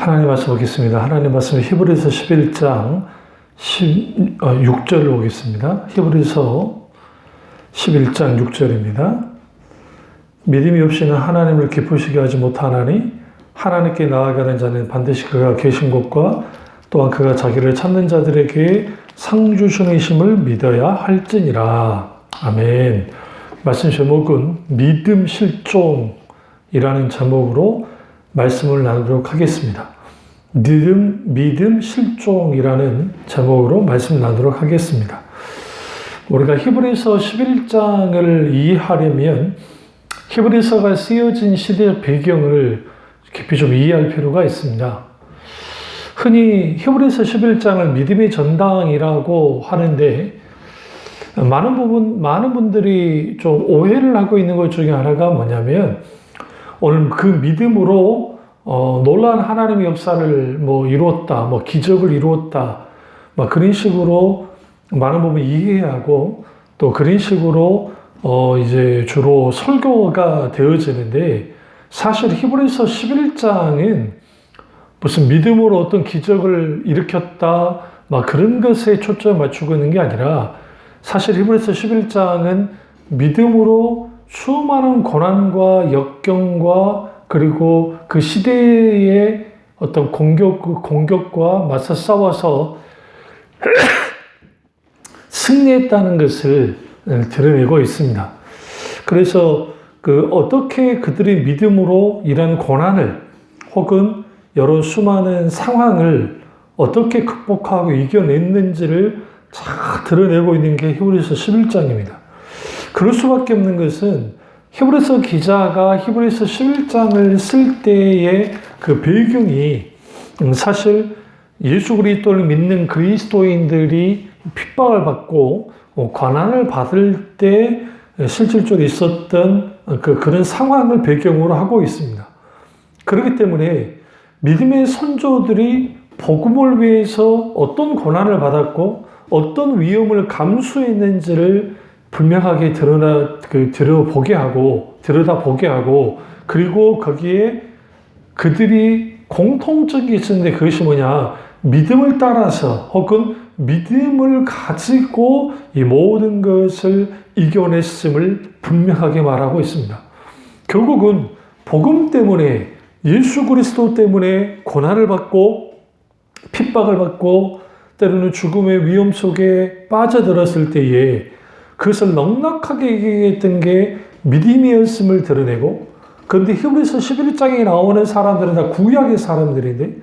하나님 말씀 보겠습니다. 하나님 말씀 히브리서 11장 6절로 보겠습니다. 히브리서 11장 6절입니다. 믿음이 없이는 하나님을 기쁘시게 하지 못하나니 하나님께 나아가는 자는 반드시 그가 계신 곳과 또한 그가 자기를 찾는 자들에게 상 주시심을 믿어야 할지니라. 아멘. 말씀 제목은 믿음 실종이라는 제목으로 말씀을 나누도록 하겠습니다. 믿음 실종이라는 제목으로 말씀을 나누도록 하겠습니다. 우리가 히브리서 11장을 이해하려면 히브리서가 쓰여진 시대 배경을 깊이 좀 이해할 필요가 있습니다. 흔히 히브리서 11장을 믿음의 전당이라고 하는데 많은 분들이 좀 오해를 하고 있는 것 중에 하나가 뭐냐면 오늘 그 믿음으로 놀라운 하나님의 역사를 이루었다, 기적을 이루었다, 그런 식으로 많은 부분 이해하고 또 그런 식으로 이제 주로 설교가 되어지는데 사실 히브리서 11장은 무슨 믿음으로 어떤 기적을 일으켰다, 그런 것에 초점을 맞추고 있는 게 아니라 사실 히브리서 11장은 믿음으로 수많은 고난과 역경과 그리고 그 시대의 어떤 공격과 맞서 싸워서 승리했다는 것을 드러내고 있습니다. 그래서 어떻게 그들의 믿음으로 이런 고난을 혹은 여러 수많은 상황을 어떻게 극복하고 이겨냈는지를 잘 드러내고 있는 게 히브리서 11장입니다. 그럴 수밖에 없는 것은 히브리서 기자가 히브리서 11장을 쓸 때의 그 배경이 사실 예수 그리스도를 믿는 그리스도인들이 핍박을 받고 고난을 받을 때 실질적으로 있었던 그런 상황을 배경으로 하고 있습니다. 그렇기 때문에 믿음의 선조들이 복음을 위해서 어떤 고난을 받았고 어떤 위험을 감수했는지를 분명하게 들여다보게 하고 그리고 거기에 그들이 공통적인 게 있었는데 그것이 뭐냐? 믿음을 따라서 혹은 믿음을 가지고 이 모든 것을 이겨냈음을 분명하게 말하고 있습니다. 결국은 복음 때문에 예수 그리스도 때문에 고난을 받고 핍박을 받고 때로는 죽음의 위험 속에 빠져들었을 때에 그것을 넉넉하게 이기겠던 게 믿음이었음을 드러내고, 그런데 히브리서 11장에 나오는 사람들은 다 구약의 사람들인데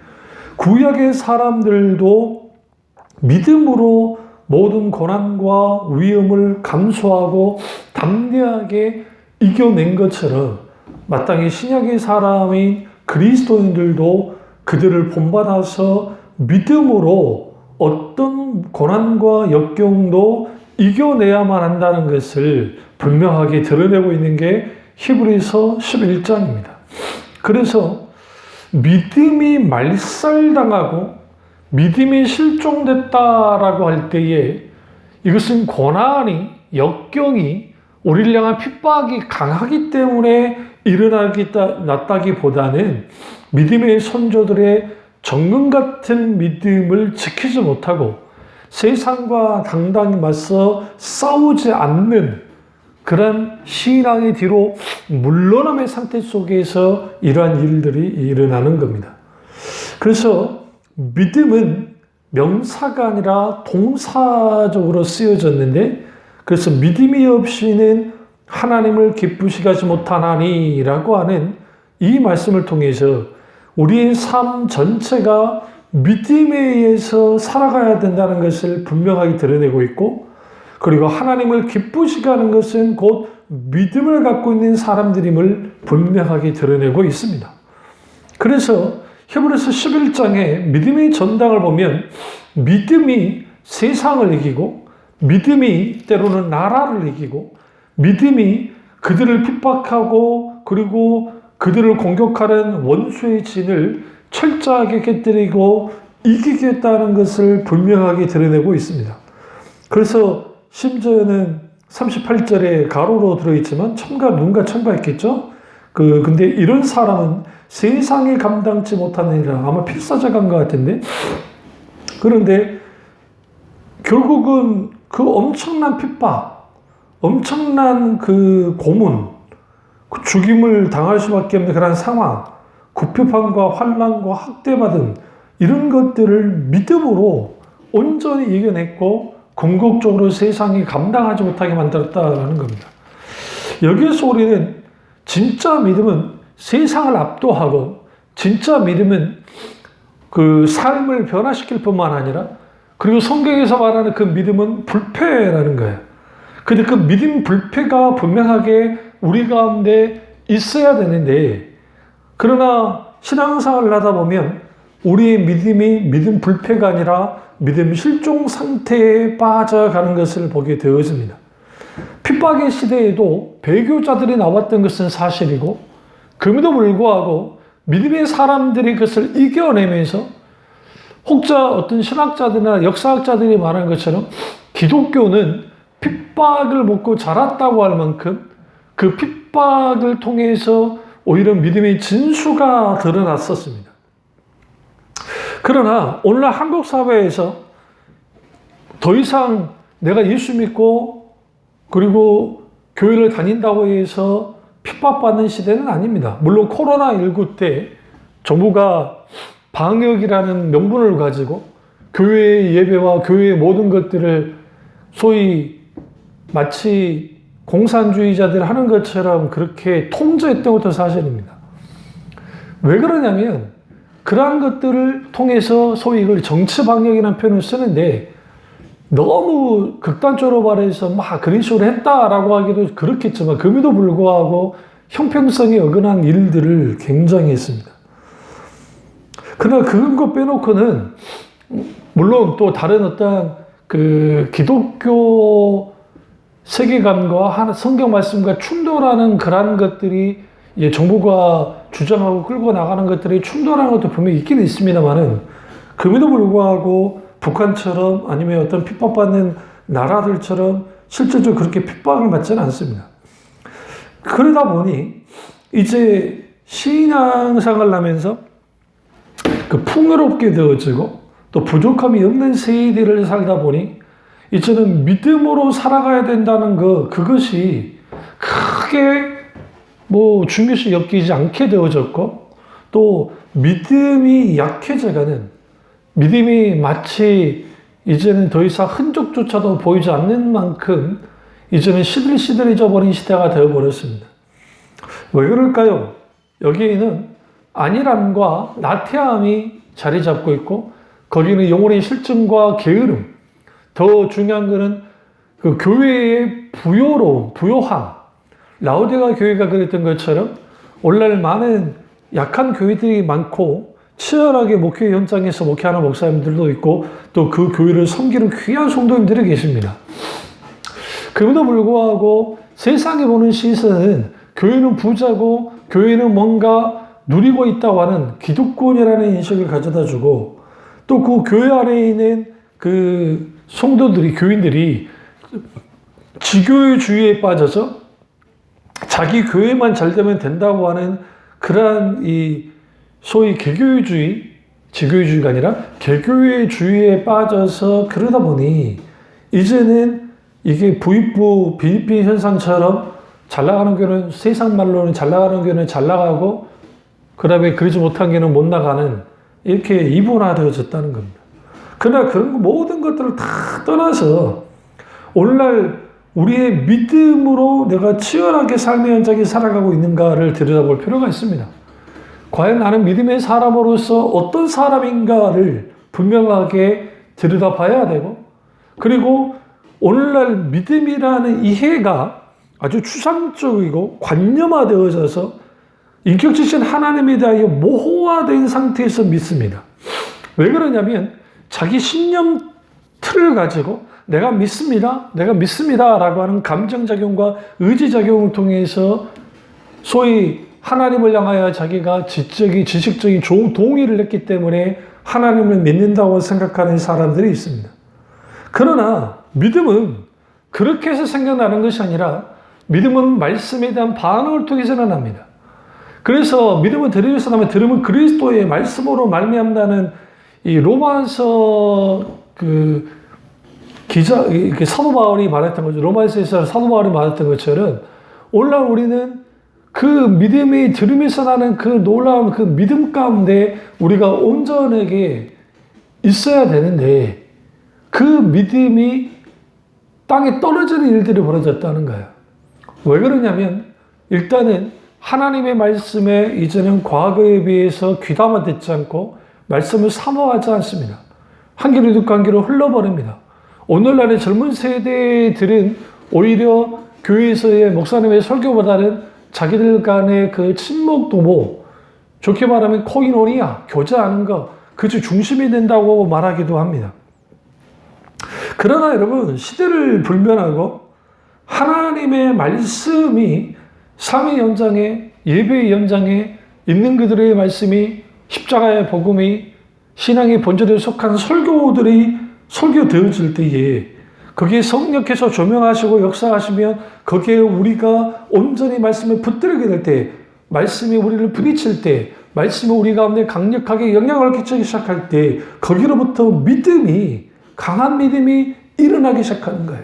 구약의 사람들도 믿음으로 모든 고난과 위험을 감수하고 담대하게 이겨낸 것처럼 마땅히 신약의 사람인 그리스도인들도 그들을 본받아서 믿음으로 어떤 고난과 역경도 이겨내야만 한다는 것을 분명하게 드러내고 있는 게 히브리서 11장입니다. 그래서 믿음이 말살당하고 믿음이 실종됐다라고 할 때에 이것은 고난이, 역경이 우리를 향한 핍박이 강하기 때문에 일어났다기보다는 믿음의 선조들의 정금 같은 믿음을 지키지 못하고 세상과 당당히 맞서 싸우지 않는 그런 신앙의 뒤로 물러남의 상태 속에서 이러한 일들이 일어나는 겁니다. 그래서 믿음은 명사가 아니라 동사적으로 쓰여졌는데 그래서 믿음이 없이는 하나님을 기쁘시게 하지 못하나니라고 하는 이 말씀을 통해서 우리의 삶 전체가 믿음에 의해서 살아가야 된다는 것을 분명하게 드러내고 있고, 그리고 하나님을 기쁘시게 하는 것은 곧 믿음을 갖고 있는 사람들임을 분명하게 드러내고 있습니다. 그래서 히브리서 11장에 믿음의 전당을 보면 믿음이 세상을 이기고 믿음이 때로는 나라를 이기고 믿음이 그들을 핍박하고 그리고 그들을 공격하는 원수의 진을 철저하게 깨뜨리고 이기겠다는 것을 분명하게 드러내고 있습니다. 그래서 심지어는 38절에 가로로 들어있지만 누군가 첨가했겠죠? 근데 이런 사람은 세상이 감당치 못하는 일이라 아마 필사적인 것 같은데 그런데 결국은 그 엄청난 핍박, 엄청난 그 고문, 그 죽임을 당할 수밖에 없는 그런 상황, 구표판과 환난과 학대받은 이런 것들을 믿음으로 온전히 이겨냈고 궁극적으로 세상이 감당하지 못하게 만들었다라는 겁니다. 여기에서 우리는 진짜 믿음은 세상을 압도하고 진짜 믿음은 그 삶을 변화시킬 뿐만 아니라 그리고 성경에서 말하는 그 믿음은 불패라는 거예요. 근데 그 믿음 불패가 분명하게 우리 가운데 있어야 되는데 그러나 신앙생활을 하다 보면 우리의 믿음이 믿음 불패가 아니라 믿음 실종 상태에 빠져가는 것을 보게 되어집니다. 핍박의 시대에도 배교자들이 나왔던 것은 사실이고 그럼에도 불구하고 믿음의 사람들이 그것을 이겨내면서 혹자 어떤 신학자들이나 역사학자들이 말한 것처럼 기독교는 핍박을 먹고 자랐다고 할 만큼 그 핍박을 통해서 오히려 믿음의 진수가 드러났었습니다. 그러나 오늘날 한국 사회에서 더 이상 내가 예수 믿고 그리고 교회를 다닌다고 해서 핍박받는 시대는 아닙니다. 물론 코로나19 때 정부가 방역이라는 명분을 가지고 교회의 예배와 교회의 모든 것들을 소위 마치 공산주의자들 하는 것처럼 그렇게 통제했던 것도 사실입니다. 왜 그러냐면 그러한 것들을 통해서 소위 이걸 정치 방역이라는 표현을 쓰는데 너무 극단적으로 말해서 막 그런 식으로 했다라고 하기도 그렇겠지만 그럼에도 불구하고 형평성에 어긋난 일들을 굉장히 했습니다. 그러나 그런 거 빼놓고는 물론 또 다른 어떤 그 기독교 세계관과 성경 말씀과 충돌하는 그러한 것들이 정부가 주장하고 끌고 나가는 것들이 충돌하는 것도 분명히 있긴 있습니다만은 그럼에도 불구하고 북한처럼 아니면 어떤 핍박받는 나라들처럼 실질적으로 그렇게 핍박을 받지는 않습니다. 그러다 보니 이제 신앙생활을 하면서 그 풍요롭게 되어지고 또 부족함이 없는 세대를 살다 보니 이제는 믿음으로 살아가야 된다는 그것이 크게 중요시 여기지 않게 되어졌고 또 믿음이 약해져가는 믿음이 마치 이제는 더 이상 흔적조차도 보이지 않는 만큼 이제는 시들시들해져 버린 시대가 되어버렸습니다. 왜 그럴까요? 여기에는 안일함과 나태함이 자리 잡고 있고 거기는 영혼의 실증과 게으름 더 중요한 것은 그 교회의 부요함 라오디가 교회가 그랬던 것처럼 오늘날 많은 약한 교회들이 많고 치열하게 목회 현장에서 목회하는 목사님들도 있고 또 그 교회를 섬기는 귀한 성도님들이 계십니다. 그럼에도 불구하고 세상에 보는 시선은 교회는 부자고 교회는 뭔가 누리고 있다고 하는 기득권이라는 인식을 가져다 주고 또 그 교회 안에 있는 그 성도들이 교인들이 지교회주의에 빠져서 자기 교회만 잘 되면 된다고 하는 그러한 이 소위 개교회주의, 지교회주의가 아니라 개교회주의에 빠져서 그러다 보니 이제는 이게 부익부 빌리핀 현상처럼 잘 나가는 교회는 세상 말로는 잘 나가는 교회는 잘 나가고 그 다음에 그러지 못한 교회는 못 나가는 이렇게 이분화되어졌다는 겁니다. 그러나 그런 모든 것들을 다 떠나서 오늘날 우리의 믿음으로 내가 치열하게 삶의 현장에 살아가고 있는가를 들여다볼 필요가 있습니다. 과연 나는 믿음의 사람으로서 어떤 사람인가를 분명하게 들여다봐야 되고 그리고 오늘날 믿음이라는 이해가 아주 추상적이고 관념화되어져서 인격지신 하나님에 대하여 모호화된 상태에서 믿습니다. 왜 그러냐면 자기 신념 틀을 가지고 내가 믿습니다 라고 하는 감정작용과 의지작용을 통해서 소위 하나님을 향하여 자기가 지식적인 동의를 했기 때문에 하나님을 믿는다고 생각하는 사람들이 있습니다. 그러나 믿음은 그렇게 해서 생겨나는 것이 아니라 믿음은 말씀에 대한 반응을 통해서 일어납니다. 그래서 믿음은 들으면서 나면 들으면 그리스도의 말씀으로 말미암다는 이 로마서 그 기자, 사도 바울이 말했던 거죠. 로마서에서 사도 바울이 말했던 것처럼 오늘날 우리는 그 믿음이 들으면서 나는 그 놀라운 그 믿음 가운데 우리가 온전하게 있어야 되는데 그 믿음이 땅에 떨어지는 일들이 벌어졌다는 거예요. 왜 그러냐면 일단은 하나님의 말씀에 이제는 과거에 비해서 귀담아 듣지 않고 말씀을 사모하지 않습니다. 한 귀로 듣고 한 귀로 흘러버립니다. 오늘날의 젊은 세대들은 오히려 교회에서의 목사님의 설교보다는 자기들 간의 그 친목 도모, 좋게 말하면 코이노니아, 교제하는 것, 그것이 중심이 된다고 말하기도 합니다. 그러나 여러분, 시대를 불변하고 하나님의 말씀이 삶의 현장에, 예배의 현장에 있는 그들의 말씀이 십자가의 복음이 신앙의 본질에 속한 설교들이 설교되어질 때에 거기에 성령께서 조명하시고 역사하시면 거기에 우리가 온전히 말씀을 붙들게 될 때, 말씀이 우리를 부딪힐 때, 말씀이 우리 가운데 강력하게 영향을 끼치기 시작할 때 거기로부터 믿음이, 강한 믿음이 일어나기 시작하는 거예요.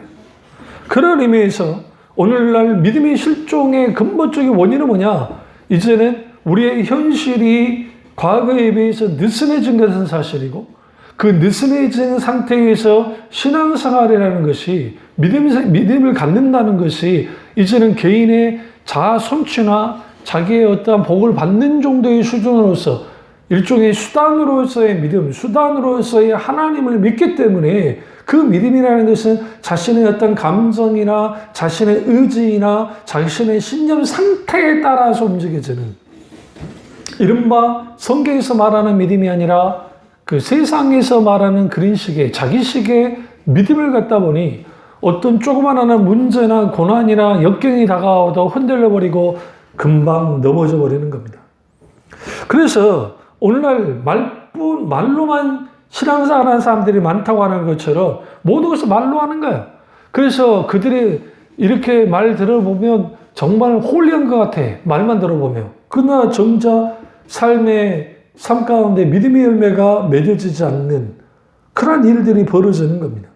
그런 의미에서 오늘날 믿음의 실종의 근본적인 원인은 뭐냐? 이제는 우리의 현실이 과거에 비해서 느슨해진 것은 사실이고 그 느슨해진 상태에서 신앙생활이라는 것이 믿음을 갖는다는 것이 이제는 개인의 자아 성취나 자기의 어떠한 복을 받는 정도의 수준으로서 일종의 수단으로서의 믿음, 수단으로서의 하나님을 믿기 때문에 그 믿음이라는 것은 자신의 어떤 감정이나 자신의 의지나 자신의 신념 상태에 따라서 움직여지는 이른바 성경에서 말하는 믿음이 아니라 그 세상에서 말하는 그런 식의 자기식의 믿음을 갖다 보니 어떤 조그마한 문제나 고난이나 역경이 다가와도 흔들려버리고 금방 넘어져 버리는 겁니다. 그래서 오늘날 말로만 신앙생활하는 사람들이 많다고 하는 것처럼 모든 것을 말로 하는 거예요. 그래서 그들이 이렇게 말 들어보면 정말 홀리한 것 같아. 말만 들어보면. 그러나 정작 삶 가운데 믿음의 열매가 맺어지지 않는 그런 일들이 벌어지는 겁니다.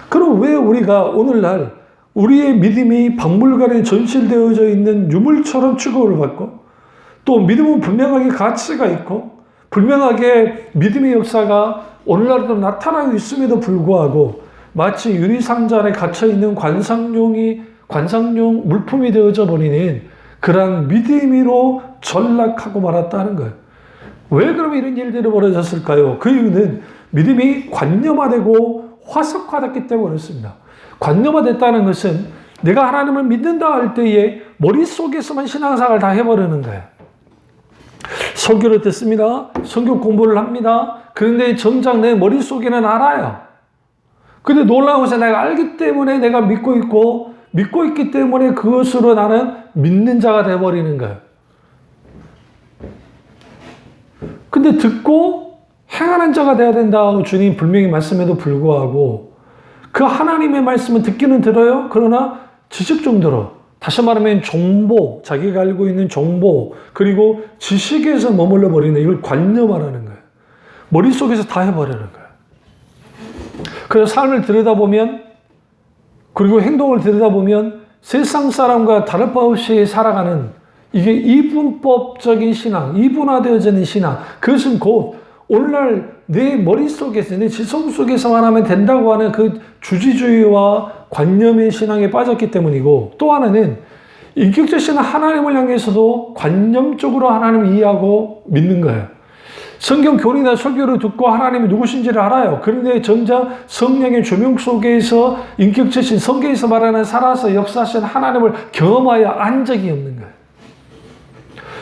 그럼 왜 우리가 오늘날 우리의 믿음이 박물관에 전시되어져 있는 유물처럼 취급을 받고 또 믿음은 분명하게 가치가 있고 분명하게 믿음의 역사가 오늘날도 나타나고 있음에도 불구하고 마치 유리상자 안에 갇혀있는 관상용 물품이 되어져 버리는 그러한 믿음으로 전락하고 말았다는 거예요. 왜 그러면 이런 일들이 벌어졌을까요? 그 이유는 믿음이 관념화되고 화석화됐기 때문에 그렇습니다. 관념화됐다는 것은 내가 하나님을 믿는다 할 때에 머릿속에서만 신앙생활을 다 해버리는 거예요. 설교를 듣습니다. 성경 공부를 합니다. 그런데 정작 내 머릿속에는 알아요. 근데 놀라운 것은 내가 알기 때문에 내가 믿고 있고 믿고 있기 때문에 그것으로 나는 믿는 자가 되어버리는 거예요. 근데 듣고 행하는 자가 되어야 된다고 주님 분명히 말씀에도 불구하고 그 하나님의 말씀은 듣기는 들어요. 그러나 지식 정도로 다시 말하면 정보, 자기가 알고 있는 정보 그리고 지식에서 머물러 버리는 이걸 관념하라는 거예요. 머릿속에서 다 해버리는 거예요. 그래서 삶을 들여다보면 그리고 행동을 들여다보면 세상 사람과 다를 바 없이 살아가는 이게 이분법적인 신앙, 이분화되어지는 신앙 그것은 곧 오늘날 내 머릿속에서 내 지성 속에서만 하면 된다고 하는 그 주지주의와 관념의 신앙에 빠졌기 때문이고 또 하나는 인격적 신앙 하나님을 향해서도 관념적으로 하나님을 이해하고 믿는 거예요. 성경 교리나 설교를 듣고 하나님이 누구신지를 알아요. 그런데 정작 성령의 조명 속에서 인격적 신 성경에서 말하는 살아서 역사하신 하나님을 경험하여 안 적이 없는 거예요.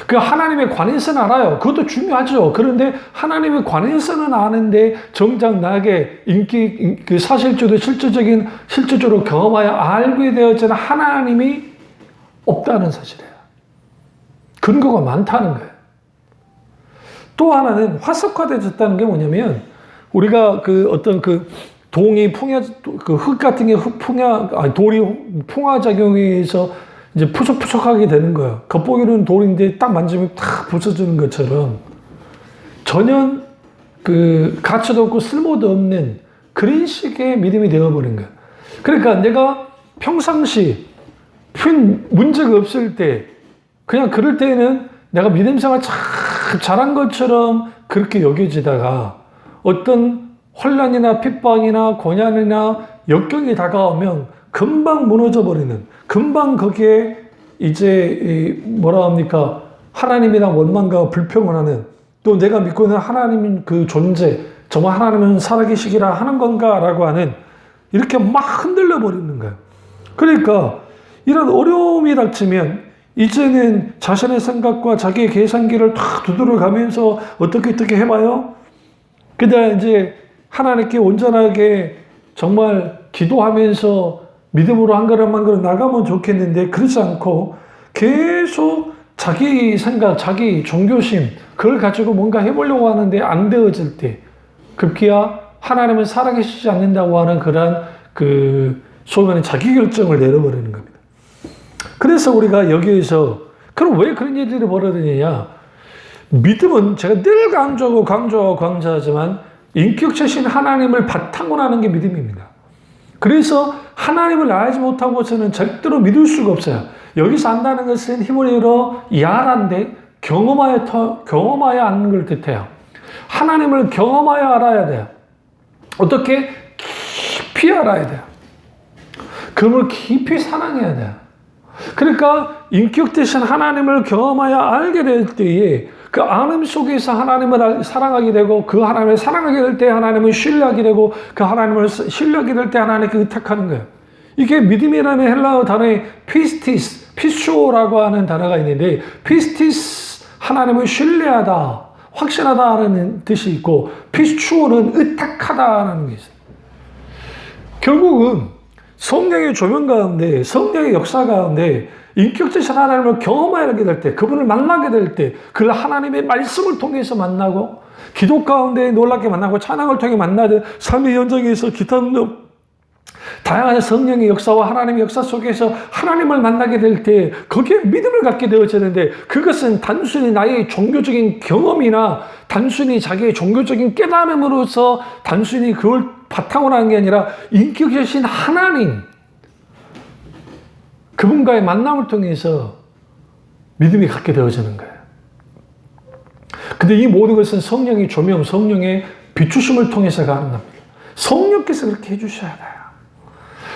그 하나님에 관해서는 알아요. 그것도 중요하죠. 그런데 하나님에 관해서는 아는데 정작 나에게 그 사실적으로 실질적으로 경험하여 알게 되어지는 하나님이 없다는 사실이에요. 근거가 많다는 거예요. 또 하나는 화석화되었다는 게 뭐냐면 우리가 그 어떤 그 동이 흙 같은 게 돌이 풍화작용에 의해서 이제 푸석푸석하게 되는 거예요. 겉보기는 돌인데 딱 만지면 탁 부서지는 것처럼 전혀 그 가치도 없고 쓸모도 없는 그런 식의 믿음이 되어버린 거예요. 그러니까 내가 평상시 큰 문제가 없을 때 그냥 그럴 때는 내가 믿음 생활 참 잘한 것처럼 그렇게 여겨지다가 어떤 혼란이나 핍박이나 고난이나 역경이 다가오면 금방 무너져 버리는, 금방 거기에 이제 뭐라 합니까? 하나님에 대한 원망과 불평을 하는, 또 내가 믿고 있는 하나님 그 존재, 정말 하나님은 살아계시기라 하는 건가? 라고 하는, 이렇게 막 흔들려 버리는 거예요. 그러니까 이런 어려움이 닥치면 이제는 자신의 생각과 자기의 계산기를 탁 두드려 가면서 어떻게 해봐요? 그다음 이제 하나님께 온전하게 정말 기도하면서 믿음으로 한 걸음 한 걸음 나가면 좋겠는데 그렇지 않고 계속 자기 생각, 자기 종교심 그걸 가지고 뭔가 해보려고 하는데 안 되어질 때 급기야 하나님은 살아계시지 않는다고 하는 그런 그 소위 말하는 자기결정을 내려버리는 겁니다. 그래서 우리가 여기에서 그럼 왜 그런 일들이 벌어지느냐? 믿음은 제가 늘 강조하지만 인격체신 하나님을 바탕으로 하는 게 믿음입니다. 그래서 하나님을 알지 못하고서는 절대로 믿을 수가 없어요. 여기서 안다는 것은 히브리어로 야란데 경험하여 아는 걸 뜻해요. 하나님을 경험하여 알아야 돼요. 어떻게? 깊이 알아야 돼요. 그걸 깊이 사랑해야 돼요. 그러니까 인격 대신 하나님을 경험하여 알게 될 때에 그 아름 속에서 하나님을 사랑하게 되고 그 하나님을 사랑하게 될 때 하나님을 신뢰하게 되고 그 하나님을 신뢰하게 될 때 하나님께 의탁하는 거예요. 이게 믿음이라는 헬라어 단어에 피스티스, 피쇼라고 하는 단어가 있는데 피스티스 하나님을 신뢰하다, 확신하다라는 뜻이 있고 피쇼는 의탁하다라는 게 있어요. 결국은 성령의 조명 가운데, 성령의 역사 가운데 인격체신 하나님을 경험하게 될 때, 그분을 만나게 될 때, 그걸 하나님의 말씀을 통해서 만나고, 기도 가운데 놀랍게 만나고, 찬양을 통해 만나든, 삶의 현장에서 기타 다양한 성령의 역사와 하나님의 역사 속에서 하나님을 만나게 될 때, 거기에 믿음을 갖게 되어지는데, 그것은 단순히 나의 종교적인 경험이나, 단순히 자기의 종교적인 깨달음으로서 단순히 그걸 바탕으로 하는 게 아니라, 인격체신 하나님, 그분과의 만남을 통해서 믿음이 갖게 되어지는 거예요. 근데 이 모든 것은 성령의 조명, 성령의 비추심을 통해서 가능합니다. 성령께서 그렇게 해주셔야 돼요.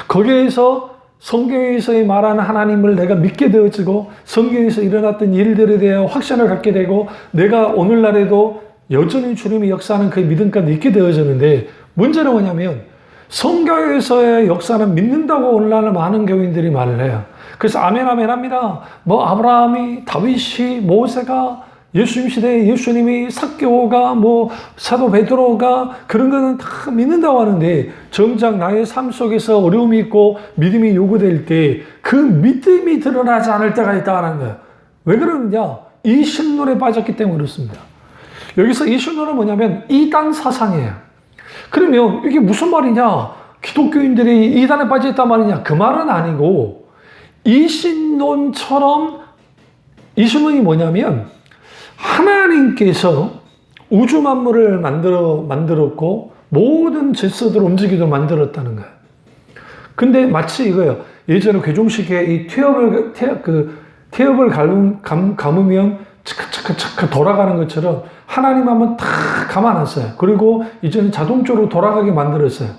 거기에서 성경에서 말하는 하나님을 내가 믿게 되어지고 성경에서 일어났던 일들에 대해 확신을 갖게 되고 내가 오늘날에도 여전히 주님이 역사하는 그 믿음까지 있게 되어지는데 문제는 뭐냐면 성경에서의 역사는 믿는다고 오늘날 많은 교인들이 말을 해요. 그래서 아멘 합니다. 뭐 아브라함이, 다윗이, 모세가, 예수님 시대에 예수님이, 사개오가, 뭐 사도 베드로가 그런 거는 다 믿는다고 하는데 정작 나의 삶 속에서 어려움이 있고 믿음이 요구될 때 그 믿음이 드러나지 않을 때가 있다는 거예요. 왜 그러느냐? 이 신론에 빠졌기 때문에 그렇습니다. 여기서 이 신론은 뭐냐면 이단 사상이에요. 그러면 이게 무슨 말이냐? 기독교인들이 이단에 빠져있단 말이냐? 그 말은 아니고 이신론처럼 이신론이 뭐냐면 하나님께서 우주 만물을 만들었고 모든 질서들을 움직이도록 만들었다는 거예요. 근데 마치 이거예요. 예전에 괴종식에 이 태엽을 감으면 차카차카 돌아가는 것처럼 하나님 한번 탁 감아놨어요. 그리고 이제는 자동적으로 돌아가게 만들었어요.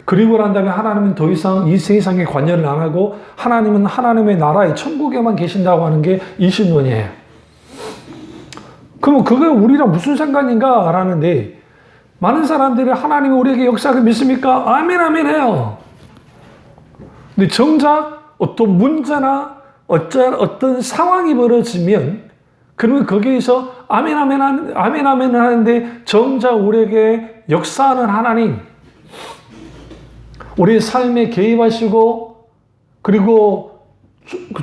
그리고 난 다음에 하나님은 더 이상 이 세상에 관여를 안 하고 하나님은 하나님의 나라에 천국에만 계신다고 하는 게 이신론이에요. 그럼 그게 우리랑 무슨 상관인가? 라는데 많은 사람들이 하나님이 우리에게 역사를 믿습니까? 아멘 해요. 근데 정작 어떤 문제나 어떤 상황이 벌어지면 그러면 거기에서 아멘 하는데 정작 우리에게 역사하는 하나님, 우리의 삶에 개입하시고 그리고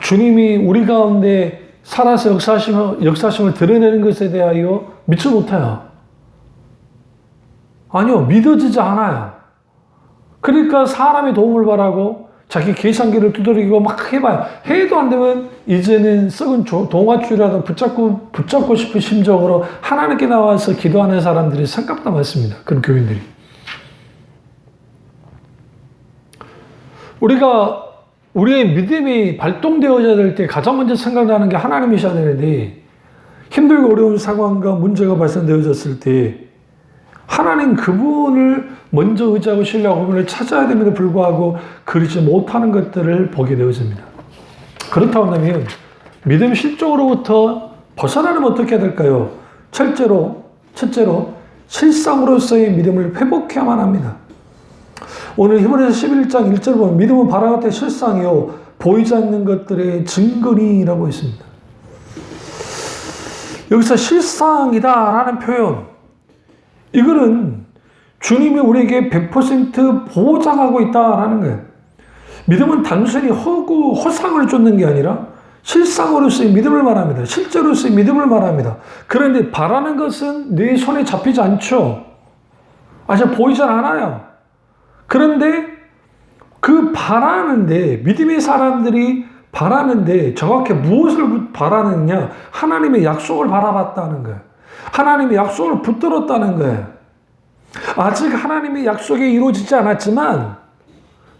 주님이 우리 가운데 살아서 역사심을 드러내는 것에 대하여 믿지 못해요. 아니요, 믿어지지 않아요. 그러니까 사람의 도움을 바라고 자기 계산기를 두드리고 막 해봐요. 해도 안 되면 이제는 썩은 동아줄이라도 붙잡고 싶은 심정으로 하나님께 나와서 기도하는 사람들이 생각보다 많습니다. 그런 교인들이. 우리가 우리의 믿음이 발동되어야 될 때 가장 먼저 생각나는 게 하나님이셔야 되는데, 힘들고 어려운 상황과 문제가 발생되어졌을 때 하나님 그분을 먼저 의지하고 신뢰하고 그분을 찾아야 됨에도 불구하고 그러지 못하는 것들을 보게 되어집니다. 그렇다고 한다면 믿음 실종으로부터 벗어나려면 어떻게 해야 될까요? 첫째로 실상으로서의 믿음을 회복해야만 합니다. 오늘 히브리서 11장 1절 보면 믿음은 바람 같은 실상이요 보이지 않는 것들의 증거니라고 있습니다. 여기서 실상이다라는 표현, 이거는 주님이 우리에게 100% 보장하고 있다라는 거예요. 믿음은 단순히 허상을 쫓는 게 아니라 실상으로서의 믿음을 말합니다. 실제로서의 믿음을 말합니다. 그런데 바라는 것은 내 손에 잡히지 않죠. 아직 보이질 않아요. 그런데 그 바라는데, 믿음의 사람들이 바라는데 정확히 무엇을 바라느냐? 하나님의 약속을 바라봤다는 거예요. 하나님의 약속을 붙들었다는 거예요. 아직 하나님의 약속이 이루어지지 않았지만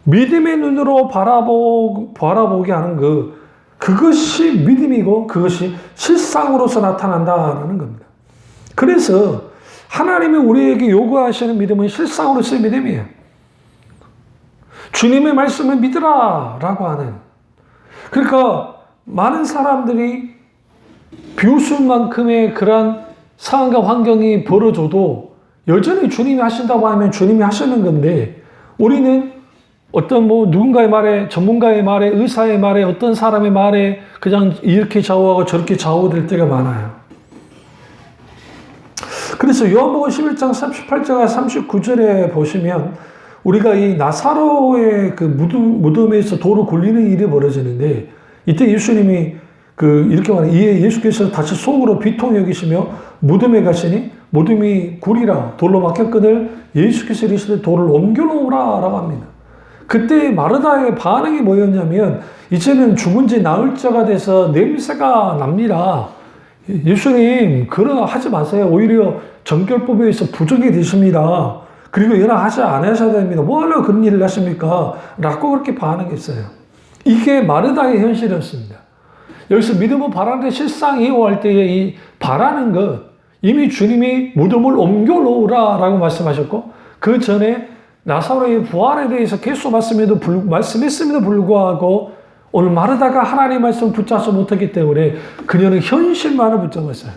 믿음의 눈으로 바라보게 하는 그것이 믿음이고 그것이 실상으로서 나타난다는 겁니다. 그래서 하나님이 우리에게 요구하시는 믿음은 실상으로서의 믿음이에요. 주님의 말씀을 믿으라 라고 하는, 그러니까 많은 사람들이 비웃음만큼의 그런 상황과 환경이 벌어져도 여전히 주님이 하신다고 하면 주님이 하시는 건데, 우리는 어떤 누군가의 말에, 전문가의 말에, 의사의 말에, 어떤 사람의 말에 그냥 이렇게 좌우하고 저렇게 좌우될 때가 많아요. 그래서 요한복음 11장 38절과 39절에 보시면 우리가 이 나사로의 그 무덤에서 돌을 굴리는 일이 벌어지는데, 이때 예수님이 이렇게 말해요. 이에 예수께서 다시 속으로 비통히 여기시며 무덤에 가시니 무덤이 굴이라 돌로 막혔거늘 예수께서 이르시되 돌을 옮겨놓으라 라고 합니다. 그때 마르다의 반응이 뭐였냐면, 이제는 죽은 지 나흘 자가 돼서 냄새가 납니다. 예수님, 그러 하지 마세요. 오히려 정결법에 의해서 부족이 되십니다. 그리고 연락하지 않으셔야 됩니다. 뭐 하려고 그런 일을 하십니까? 라고 그렇게 반응했어요. 이게 마르다의 현실이었습니다. 여기서 믿음은 바라는 실상이요 할 때에 이 바라는 것, 이미 주님이 무덤을 옮겨놓으라 라고 말씀하셨고, 그 전에 나사로의 부활에 대해서 계속 말씀했음에도 불구하고 오늘 마르다가 하나님의 말씀을 붙잡지 못했기 때문에 그녀는 현실만을 붙잡았어요.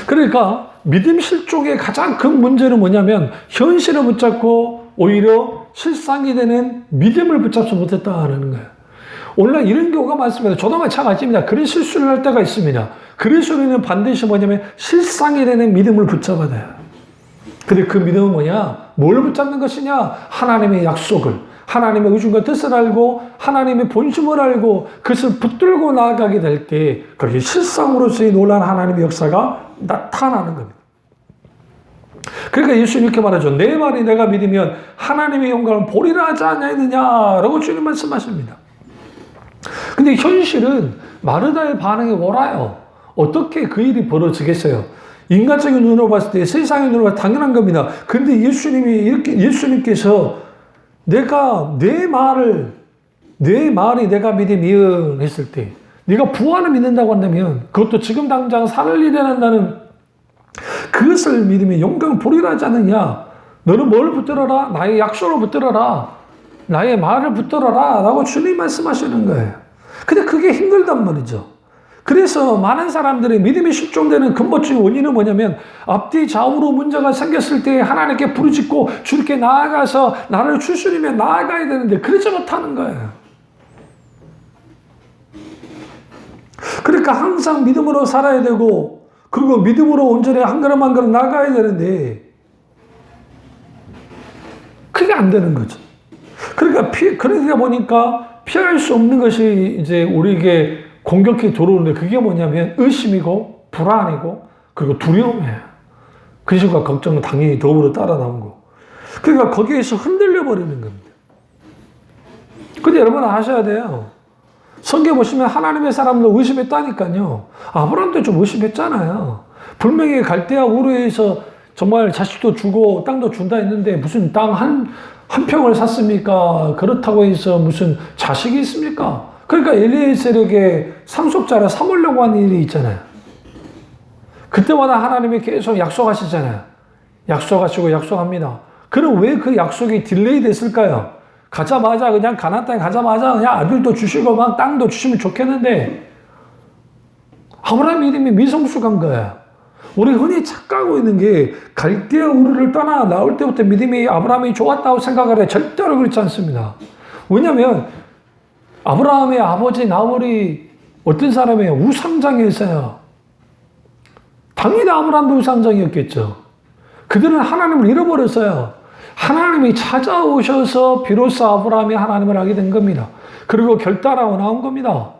그러니까 믿음 실족의 가장 큰 문제는 뭐냐면 현실을 붙잡고 오히려 실상이 되는 믿음을 붙잡지 못했다는 거예요. 오늘날 이런 경우가 많습니다. 저도 마찬가지입니다. 그런 실수를 할 때가 있습니다. 그래서 우리는 반드시 뭐냐면 실상이 되는 믿음을 붙잡아야 돼요. 근데 그 믿음은 뭐냐? 뭘 붙잡는 것이냐? 하나님의 약속을, 하나님의 의중과 뜻을 알고 하나님의 본심을 알고 그것을 붙들고 나아가게 될 때 그게 실상으로서의 놀라운 하나님의 역사가 나타나는 겁니다. 그러니까 예수님 이렇게 말하죠. 내 말이 내가 믿으면 하나님의 영광을 보리라 하지 않느냐라고 주님 말씀하십니다. 근데 현실은 마르다의 반응이 옳아요. 어떻게 그 일이 벌어지겠어요? 인간적인 눈으로 봤을 때, 세상의 눈으로 봤을 때 당연한 겁니다. 그런데 예수님께서 내가 내 말이 내가 믿으면 했을 때, 네가 부활을 믿는다고 한다면, 그것도 지금 당장 살을 일어난다는 그것을 믿으면 영광을 보리라 하지 않느냐? 너는 뭘 붙들어라? 나의 약속을 붙들어라. 나의 말을 붙들어라. 라고 주님 말씀하시는 거예요. 근데 그게 힘들단 말이죠. 그래서 많은 사람들이 믿음이 실종되는 근본적인 원인은 뭐냐면 앞뒤 좌우로 문제가 생겼을 때 하나님께 부르짖고 주님께 나아가서 나를 추스리며 나아가야 되는데 그러지 못하는 거예요. 그러니까 항상 믿음으로 살아야 되고 그리고 믿음으로 온전히 한 걸음 한 걸음 나아가야 되는데 그게 안 되는 거죠. 그러니까 보니까 피할 수 없는 것이 이제 우리에게 공격해 들어오는데 그게 뭐냐면 의심이고 불안이고 그리고 두려움이에요. 근심과 걱정은 당연히 더불어 따라 나온 거. 그러니까 거기에서 흔들려 버리는 겁니다. 근데 여러분 하셔야 돼요. 성경 보시면 하나님의 사람도 의심했다니까요. 아브라함도 좀 의심했잖아요. 분명히 갈대아 우르에서 정말 자식도 주고 땅도 준다 했는데 무슨 땅 한 평을 샀습니까? 그렇다고 해서 무슨 자식이 있습니까? 그러니까 엘리에셀에게 상속자를 삼으려고 하는 일이 있잖아요. 그때마다 하나님이 계속 약속하시잖아요. 약속하시고 약속합니다. 그럼 왜 그 약속이 딜레이 됐을까요? 가자마자 그냥 가나안 땅에 가자마자 그냥 아들도 주시고 막 땅도 주시면 좋겠는데 아브라함 믿음이 미성숙한 거야. 우리 흔히 착각하고 있는 게 갈대아 우르를 떠나 나올 때부터 믿음이 아브라함이 좋았다고 생각을 해. 절대로 그렇지 않습니다. 왜냐하면 아브라함의 아버지 나홀이 어떤 사람이에요? 우상장이었어요. 당연히 아브라함도 우상장이었겠죠. 그들은 하나님을 잃어버렸어요. 하나님이 찾아오셔서 비로소 아브라함이 하나님을 알게 된 겁니다. 그리고 결단하고 나온 겁니다.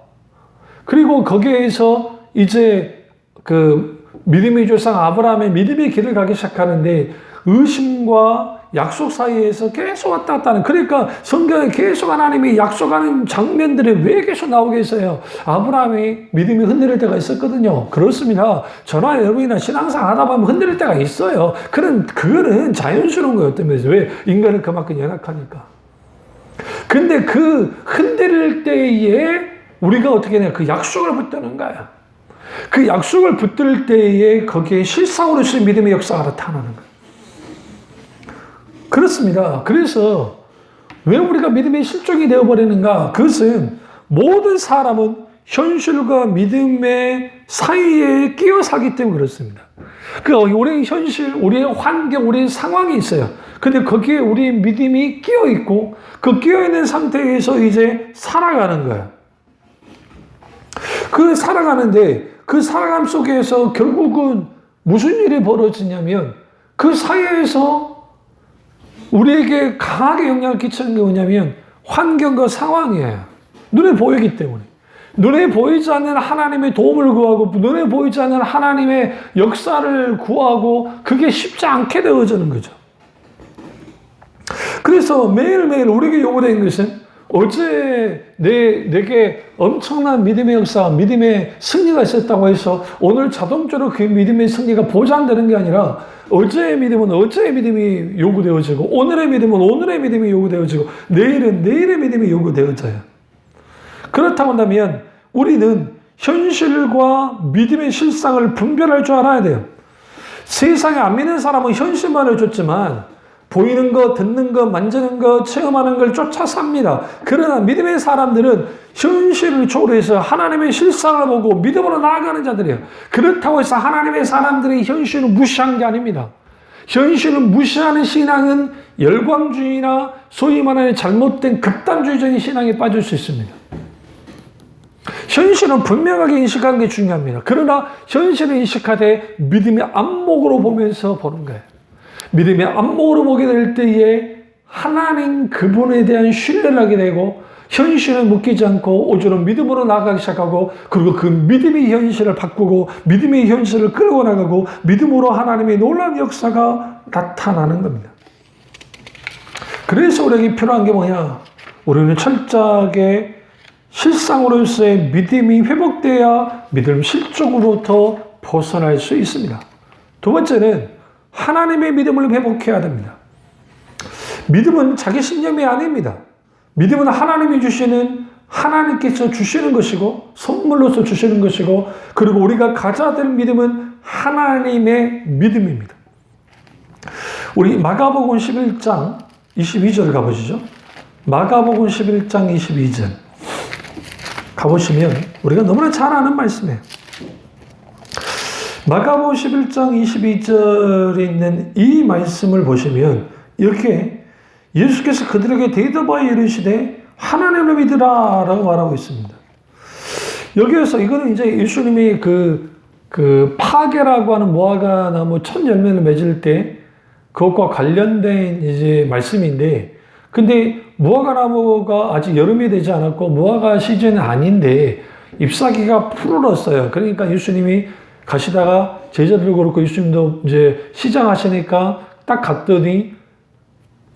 그리고 거기에서 이제 그 믿음의 조상 아브라함의 믿음의 길을 가기 시작하는데 의심과 약속 사이에서 계속 왔다 갔다 하는, 그러니까 성경에 계속 하나님이 약속하는 장면들이 왜 계속 나오게 했어요? 아브라함이 믿음이 흔들릴 때가 있었거든요. 그렇습니다. 저나 여러분이나 신앙생활 하다 보면 흔들릴 때가 있어요. 그거는 자연스러운 거예요. 어떤 면에서. 왜? 인간은 그만큼 연약하니까. 근데 그 흔들릴 때에 우리가 어떻게 해야 그 약속을 붙드는 거야. 그 약속을 붙들 때에 거기에 실상으로서의 믿음의 역사가 나타나는 거예요. 그렇습니다. 그래서 왜 우리가 믿음의 실종이 되어버리는가? 그것은 모든 사람은 현실과 믿음의 사이에 끼어 살기 때문에 그렇습니다. 우리의 현실, 우리의 환경, 우리의 상황이 있어요. 근데 거기에 우리의 믿음이 끼어 있고 그 끼어 있는 상태에서 이제 살아가는 거예요. 살아가는데 그 살아감 속에서 결국은 무슨 일이 벌어지냐면 그 사이에서 우리에게 강하게 영향을 끼치는 게 뭐냐면 환경과 상황이에요. 눈에 보이기 때문에. 눈에 보이지 않는 하나님의 도움을 구하고 눈에 보이지 않는 하나님의 역사를 구하고 그게 쉽지 않게 되어지는 거죠. 그래서 매일매일 우리에게 요구되는 것은 어제 내게 엄청난 믿음의 역사, 믿음의 승리가 있었다고 해서 오늘 자동적으로 그 믿음의 승리가 보장되는 게 아니라 어제의 믿음은 어제의 믿음이 요구되어지고 오늘의 믿음은 오늘의 믿음이 요구되어지고 내일은 내일의 믿음이 요구되어져요. 그렇다고 한다면 우리는 현실과 믿음의 실상을 분별할 줄 알아야 돼요. 세상에 안 믿는 사람은 현실만 해줬지만 보이는 거, 듣는 거, 만지는 거, 체험하는 걸 쫓아 삽니다. 그러나 믿음의 사람들은 현실을 초월해서 하나님의 실상을 보고 믿음으로 나아가는 자들이에요. 그렇다고 해서 하나님의 사람들의 현실을 무시한 게 아닙니다. 현실을 무시하는 신앙은 열광주의나 소위 말하는 잘못된 극단주의적인 신앙에 빠질 수 있습니다. 현실은 분명하게 인식하는 게 중요합니다. 그러나 현실을 인식하되 믿음의 안목으로 보면서 보는 거예요. 믿음의 안목으로 보게 될 때에 하나님 그분에 대한 신뢰를 하게 되고 현실을 묶이지 않고 오직 믿음으로 나아가기 시작하고 그리고 그 믿음의 현실을 바꾸고 믿음의 현실을 끌고 나가고 믿음으로 하나님의 놀라운 역사가 나타나는 겁니다. 그래서 우리에게 필요한 게 뭐냐? 우리는 철저하게 실상으로서의 믿음이 회복돼야 믿음 실종으로부터 벗어날 수 있습니다. 두 번째는 하나님의 믿음을 회복해야 됩니다. 믿음은 자기 신념이 아닙니다. 믿음은 하나님이 주시는, 하나님께서 주시는 것이고 선물로서 주시는 것이고 그리고 우리가 가져야 될 믿음은 하나님의 믿음입니다. 우리 마가복음 11장 22절 가보시죠. 마가복음 11장 22절 가보시면 우리가 너무나 잘 아는 말씀이에요. 마가복음 11장 22절에 있는 이 말씀을 보시면 이렇게 예수께서 그들에게 대답하여 이르시되 하나님을 믿으라 라고 말하고 있습니다. 여기에서 이거는 이제 예수님이 그 파게라고 하는 무화과 나무 첫 열매를 맺을 때 그것과 관련된 이제 말씀인데 근데 무화과 나무가 아직 여름이 되지 않았고 무화과 시즌은 아닌데 잎사귀가 푸르렀어요. 그러니까 예수님이 가시다가 제자들도 그렇고 예수님도 이제 시장하시니까 딱 갔더니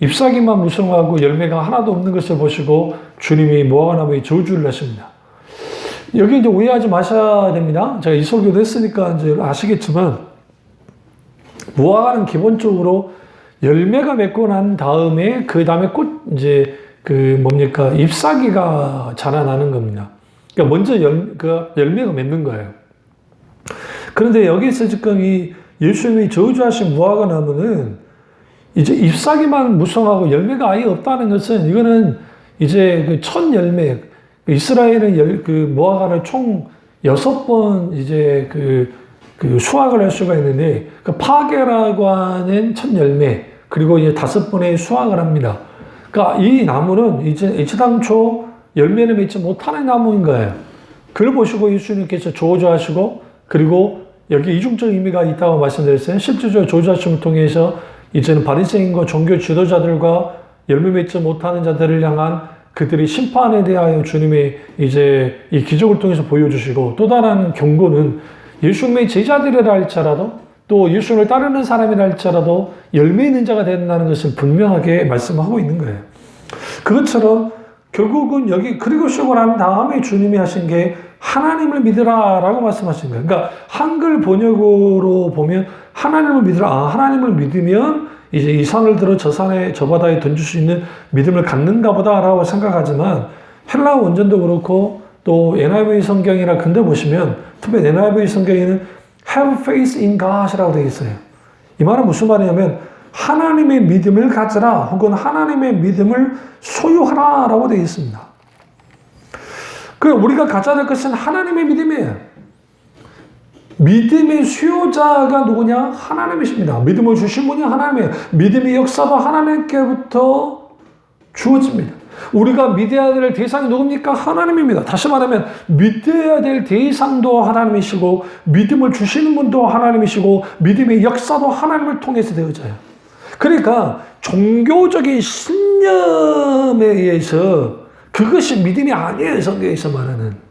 잎사귀만 무성하고 열매가 하나도 없는 것을 보시고 주님이 무화과나무에 저주를 하십니다. 여기 이제 오해하지 마셔야 됩니다. 제가 이 설교도 했으니까 이제 아시겠지만, 무화과는 기본적으로 열매가 맺고 난 다음에 그 다음에 이제 잎사귀가 자라나는 겁니다. 그러니까 먼저 열매가 맺는 거예요. 그런데 여기서 지금 이 예수님이 저주하신 무화과 나무는 이제 잎사귀만 무성하고 열매가 아예 없다는 것은, 이거는 이제 그 첫 열매, 이스라엘은 무화과를 총 6번 이제 수확을 할 수가 있는데, 그 파게라고 하는 첫 열매, 그리고 이제 5번의 수확을 합니다. 그러니까 이 나무는 이제 애초당초 열매를 맺지 못하는 나무인 거예요. 그걸 보시고 예수님께서 저주하시고, 그리고 여기 이중적 의미가 있다고 말씀드렸어요. 실제적으로 저주하심을 통해서 이제는 바리새인과 종교 지도자들과 열매 맺지 못하는 자들을 향한 그들의 심판에 대하여 주님이 이제 이 기적을 통해서 보여주시고, 또 다른 경고는 예수님의 제자들이라 할지라도, 또 예수님을 따르는 사람이라 할지라도 열매 있는 자가 된다는 것을 분명하게 말씀하고 있는 거예요. 그것처럼 결국은 여기 그리고 쉬고 난 다음에 주님이 하신 게 하나님을 믿으라 라고 말씀하신 거예요. 그러니까 한글 번역으로 보면 하나님을 믿으라. 하나님을 믿으면 이제 이 산을 들어 저 산에, 저 바다에 던질 수 있는 믿음을 갖는가 보다 라고 생각하지만, 헬라어 원전도 그렇고 또 NIV 성경이나 근데 보시면, 특히 NIV 성경에는 have faith in God이라고 되어 있어요. 이 말은 무슨 말이냐면 하나님의 믿음을 가져라, 혹은 하나님의 믿음을 소유하라 라고 되어 있습니다. 우리가 가져야 될 것은 하나님의 믿음이에요. 믿음의 수요자가 누구냐? 하나님이십니다. 믿음을 주신 분이 하나님이에요. 믿음의 역사도 하나님께부터 주어집니다. 우리가 믿어야 될 대상이 누굽니까? 하나님입니다. 다시 말하면 믿어야 될 대상도 하나님이시고, 믿음을 주시는 분도 하나님이시고, 믿음의 역사도 하나님을 통해서 되어져요. 그러니까 종교적인 신념에 의해서 그것이 믿음이 아니에요. 성경에서 말하는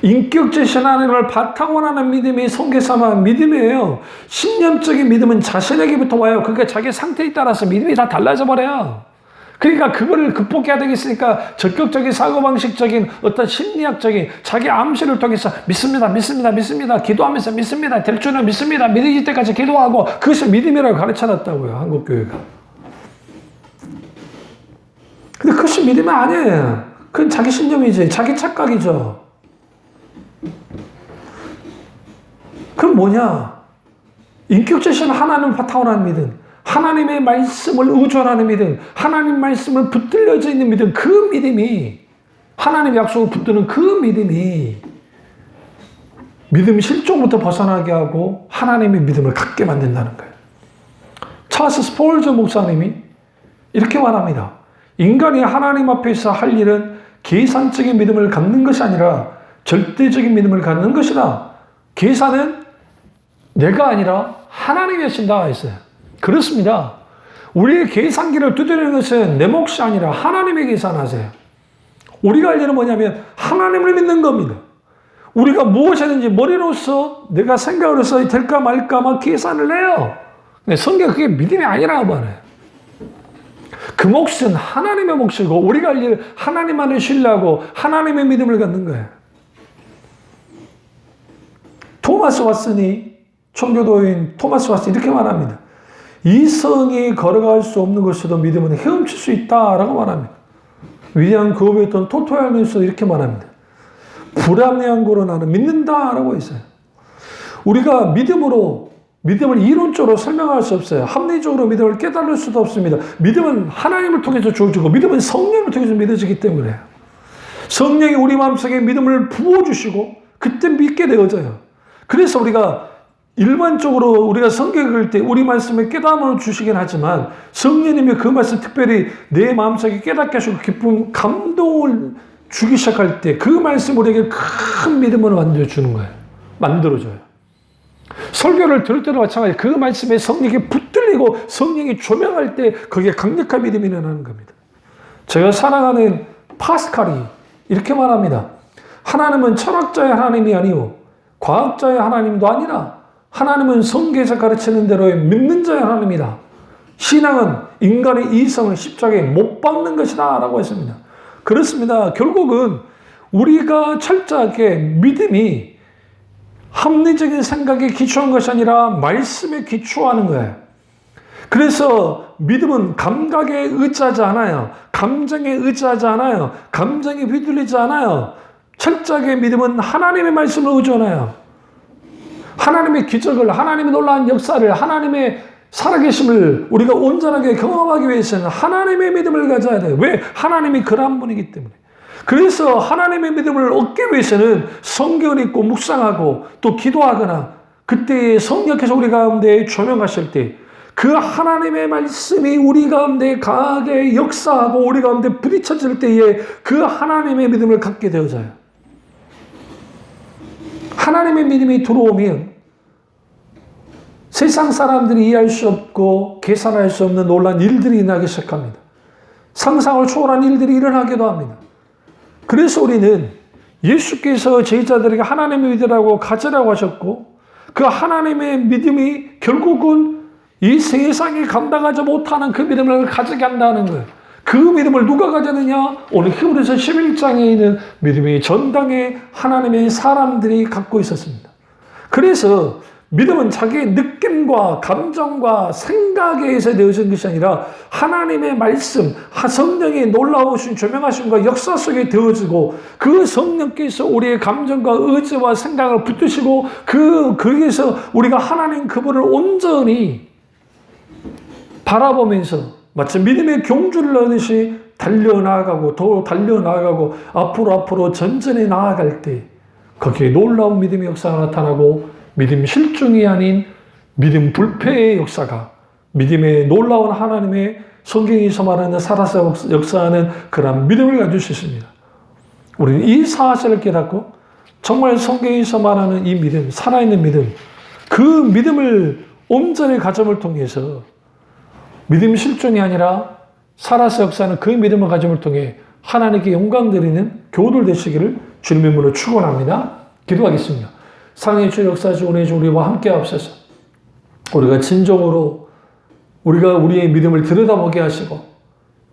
인격적 하나님을 바탕으로 하는 믿음이 성경에서 말하는 믿음이에요. 신념적인 믿음은 자신에게부터 와요. 그러니까 자기 상태에 따라서 믿음이 다 달라져 버려요. 그러니까 그거를 극복해야 되겠으니까 적극적인 사고방식적인 어떤 심리학적인 자기 암시를 통해서 믿습니다, 믿습니다, 믿습니다, 기도하면서 믿습니다, 될 줄은 믿습니다, 믿어질 때까지 기도하고, 그것을 믿음이라고 가르쳐놨다고요, 한국교회가. 근데 그것이 믿음이 아니에요. 그건 자기 신념이지, 자기 착각이죠. 그럼 뭐냐? 인격적인 하나님을 바탕으로 하는 믿음, 하나님의 말씀을 의존하는 믿음, 하나님 말씀을 붙들려져 있는 믿음, 그 믿음이, 하나님의 약속을 붙드는 그 믿음이 믿음 실종부터 벗어나게 하고 하나님의 믿음을 갖게 만든다는 거예요. 찰스 스폴저 목사님이 이렇게 말합니다. 인간이 하나님 앞에서 할 일은 계산적인 믿음을 갖는 것이 아니라 절대적인 믿음을 갖는 것이다. 계산은 내가 아니라 하나님이 하신다 했어요. 그렇습니다. 우리의 계산기를 두드리는 것은 내 몫이 아니라 하나님의 계산하세요. 우리가 할 일은 뭐냐면 하나님을 믿는 겁니다. 우리가 무엇이든지 머리로서 내가 생각으로서 될까 말까만 계산을 해요. 근데 성경은 그게 믿음이 아니라고 말해요. 그 몫은 하나님의 몫이고, 우리가 할 일은 하나님만을 신뢰하고 하나님의 믿음을 갖는 거예요. 토마스 왓슨이, 청교도인 토마스 왓슨이 이렇게 말합니다. 이성이 걸어갈 수 없는 것에도 믿음은 헤엄칠 수 있다라고 말합니다. 위대한 그업이었던 토토얄면서 이렇게 말합니다. 불합리한 거로 나는 믿는다라고 했어요. 우리가 믿음을 이론적으로 설명할 수 없어요. 합리적으로 믿음을 깨달을 수도 없습니다. 믿음은 하나님을 통해서 주어지고, 믿음은 성령을 통해서 믿어지기 때문에 성령이 우리 마음속에 믿음을 부어주시고 그때 믿게 되어져요. 그래서 우리가 일반적으로 우리가 성경 읽을 때 우리 말씀에 깨달음을 주시긴 하지만, 성령님이 그 말씀 특별히 내 마음속에 깨닫게 하시고 기쁨, 감동을 주기 시작할 때 그 말씀 우리에게 큰 믿음으로 만들어주는 거예요. 만들어줘요. 설교를 들을 때도 마찬가지, 그 말씀에 성령이 붙들리고 성령이 조명할 때 거기에 강력한 믿음이 일어나는 겁니다. 제가 사랑하는 파스칼이 이렇게 말합니다. 하나님은 철학자의 하나님이 아니요 과학자의 하나님도 아니라 하나님은 성경에서 가르치는 대로 믿는 자의 하나님이다. 신앙은 인간의 이성을 십자가에 못 박는 것이다 라고 했습니다. 그렇습니다. 결국은 우리가 철저하게 믿음이 합리적인 생각에 기초한 것이 아니라 말씀에 기초하는 거예요. 그래서 믿음은 감각에 의지하지 않아요. 감정에 의지하지 않아요. 감정에 휘둘리지 않아요. 철저하게 믿음은 하나님의 말씀을 의존해요. 하나님의 기적을, 하나님의 놀라운 역사를, 하나님의 살아계심을 우리가 온전하게 경험하기 위해서는 하나님의 믿음을 가져야 돼요. 왜? 하나님이 그러한 분이기 때문에. 그래서 하나님의 믿음을 얻기 위해서는 성경을 읽고 묵상하고 또 기도하거나 그때의 성령께서 우리 가운데 조명하실 때 그 하나님의 말씀이 우리 가운데 강하게 역사하고 우리 가운데 부딪혀질 때에 그 하나님의 믿음을 갖게 되어져요. 하나님의 믿음이 들어오면 세상 사람들이 이해할 수 없고 계산할 수 없는 놀라운 일들이 일어나기 시작합니다. 상상을 초월한 일들이 일어나기도 합니다. 그래서 우리는 예수께서 제자들에게 하나님의 믿으라고 가지라고 하셨고 그 하나님의 믿음이 결국은 이 세상이 감당하지 못하는 그 믿음을 가지게 한다는 거예요. 그 믿음을 누가 가졌느냐? 오늘 히브리서 11장에 있는 믿음의 전당에 하나님의 사람들이 갖고 있었습니다. 그래서 믿음은 자기의 느낌과 감정과 생각에 의해서 되어진 것이 아니라 하나님의 말씀, 성령의 놀라우신 조명하심과 역사 속에 되어지고 그 성령께서 우리의 감정과 의지와 생각을 붙드시고 거기에서 우리가 하나님 그분을 온전히 바라보면서 마치 믿음의 경주를 하듯이 달려나가고 더 달려나가고 앞으로 전전에 나아갈 때 거기에 놀라운 믿음의 역사가 나타나고 믿음 실종이 아닌 믿음 불패의 역사가 믿음의 놀라운 하나님의 성경에서 말하는 살아서 역사하는 그런 믿음을 가질 수 있습니다. 우리는 이 사실을 깨닫고 정말 성경에서 말하는 이 믿음, 살아있는 믿음, 그 믿음을 온전히 가짐을 통해서 믿음 실종이 아니라 살아서 역사하는 그 믿음을 가짐을 통해 하나님께 영광 드리는 교우들 되시기를 주님의 이름으로 축원합니다. 기도하겠습니다. 사랑의 주 역사주 오늘 우리와 함께 하옵소서. 우리가 진정으로 우리가 우리의 믿음을 들여다보게 하시고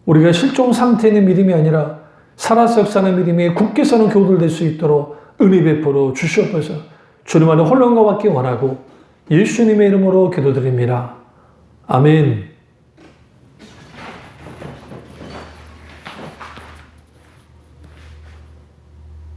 우리가 실종 상태에 있는 믿음이 아니라 살아서 역사하는 믿음이 굳게 서는 교우들 될 수 있도록 은혜 베풀어 주시옵소서. 주님 안에 혼란과 받기 원하고 예수님의 이름으로 기도드립니다. 아멘.